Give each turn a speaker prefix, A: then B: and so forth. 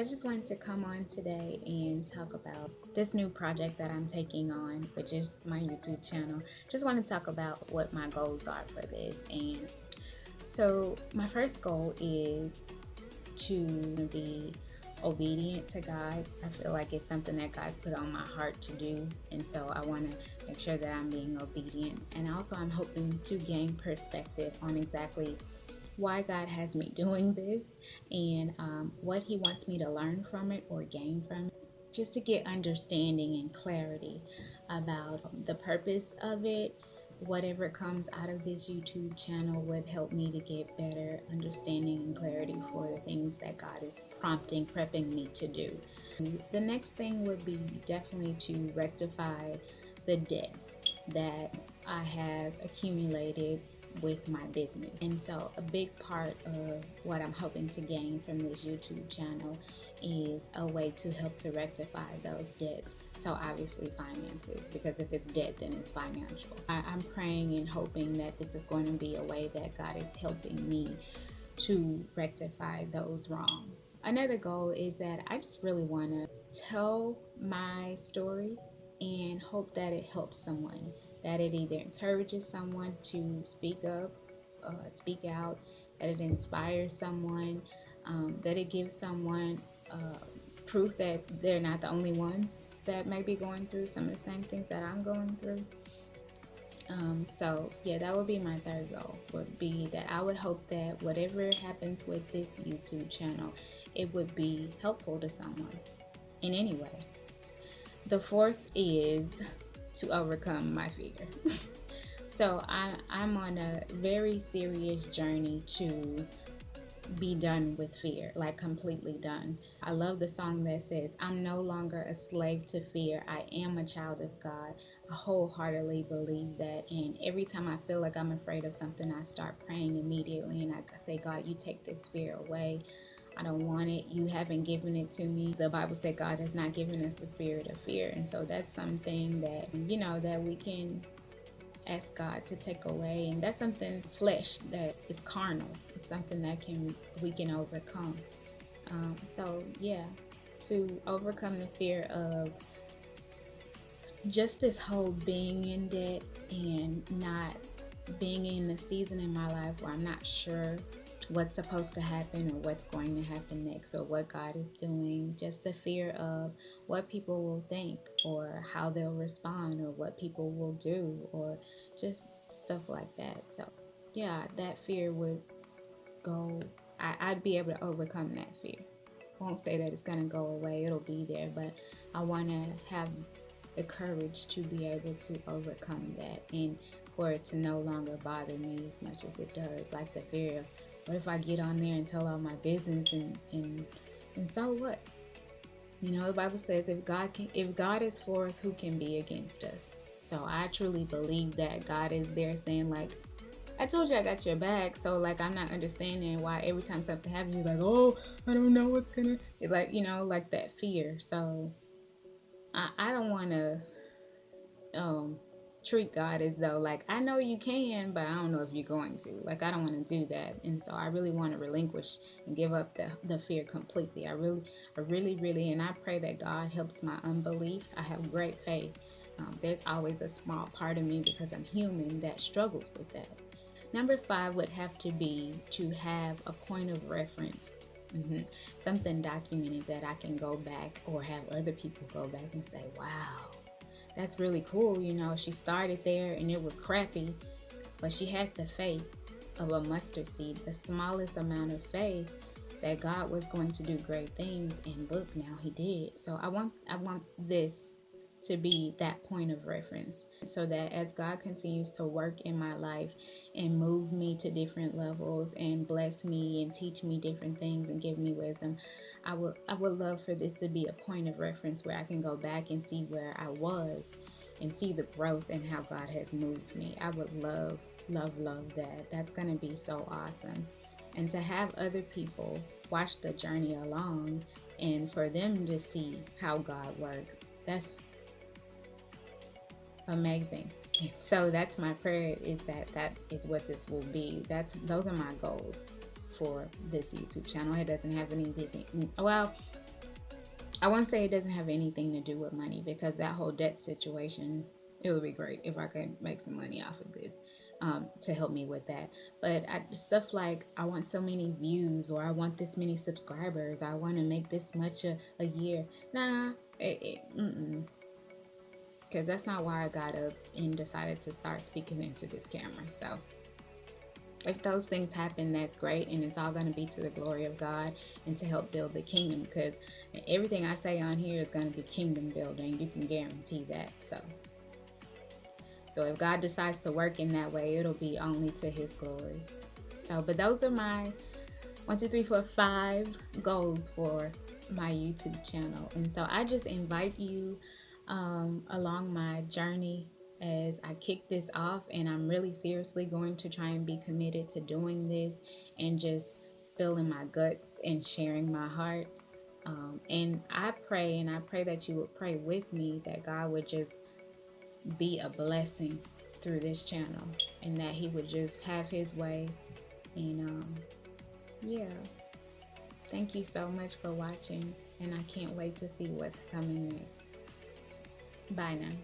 A: just wanted to come on today and talk about this new project that I'm taking on, which is my YouTube channel. Just want to talk about what my goals are for this. And so my first goal is to be obedient to God. I feel like it's something that God's put on my heart to do, and so I want to make sure that I'm being obedient. And also I'm hoping to gain perspective on exactly why God has me doing this, and what He wants me to learn from it or gain from it, just to get understanding and clarity about the purpose of it. Whatever comes out of this YouTube channel would help me to get better understanding and clarity for the things that God is prepping me to do. The next thing would be definitely to rectify the debts that I have accumulated with my business. And so a big part of what I'm hoping to gain from this YouTube channel is a way to help to rectify those debts. So obviously finances, because if it's debt, then it's financial. I'm praying and hoping that this is going to be a way that God is helping me to rectify those wrongs. Another goal is that I just really want to tell my story and hope that it helps someone, that it either encourages someone to speak up, speak out, that it inspires someone, that it gives someone proof that they're not the only ones that may be going through some of the same things that I'm going through. So yeah, that would be my third goal, would be that I would hope that whatever happens with this YouTube channel, it would be helpful to someone in any way. The fourth is to overcome my fear. So I'm on a very serious journey to be done with fear, like completely done. I love the song that says, "I'm no longer a slave to fear. I am a child of God." I wholeheartedly believe that. And every time I feel like I'm afraid of something, I start praying immediately and I say, "God, you take this fear away. I don't want it. You haven't given it to me." The Bible said God has not given us the spirit of fear. And so that's something that, that we can ask God to take away. And that's something flesh that is carnal. It's something that we can overcome. So yeah, to overcome the fear of just this whole being in debt and not being in a season in my life where I'm not sure what's supposed to happen or what's going to happen next or what God is doing. Just the fear of what people will think or how they'll respond or what people will do or just stuff like that. So yeah, that fear would go, I'd be able to overcome that fear. Won't say that it's going to go away, it'll be there, but I want to have the courage to be able to overcome that and for it to no longer bother me as much as it does. Like the fear of, what if I get on there and tell all my business and so what? The Bible says if God is for us, who can be against us? So I truly believe that God is there saying, like, I told you I got your back. So like, I'm not understanding why every time something happens, you're like, oh, I don't know what's gonna, it's like, like that fear. So I don't want to treat God as though, like, I know you can, but I don't know if you're going to. Like, I don't want to do that. And so I really want to relinquish and give up the fear completely. I really, and I pray that God helps my unbelief. I have great faith. There's always a small part of me, because I'm human, that struggles with that. Number 5 would have to be to have a point of reference. Something documented that I can go back or have other people go back and say, wow, that's really cool. She started there and it was crappy, but she had the faith of a mustard seed, the smallest amount of faith that God was going to do great things. And look, now He did. So I want this to be that point of reference, so that as God continues to work in my life and move me to different levels and bless me and teach me different things and give me wisdom, I would love for this to be a point of reference where I can go back and see where I was and see the growth and how God has moved me. I would love that. That's going to be so awesome. And to have other people watch the journey along and for them to see how God works, that's amazing. So that's my prayer, is that is what this will be. Those are my goals for this YouTube channel. It doesn't have anything, well, I won't say it doesn't have anything to do with money, because that whole debt situation, it would be great if I could make some money off of this, to help me with that. But stuff like, I want so many views, or I want this many subscribers, I want to make this much a year. Nah, because that's not why I got up and decided to start speaking into this camera. So if those things happen, that's great, and it's all going to be to the glory of God and to help build the kingdom, because everything I say on here is going to be kingdom building. You can guarantee that. So if God decides to work in that way, it'll be only to his glory. So, but those are my 1, 2, 3, 4, 5 goals for my YouTube channel. And so I just invite you along my journey as I kick this off. And I'm really seriously going to try and be committed to doing this and just spilling my guts and sharing my heart. And I pray that you would pray with me, that God would just be a blessing through this channel, and that he would just have his way. And yeah, thank you so much for watching, and I can't wait to see what's coming next. Bye now.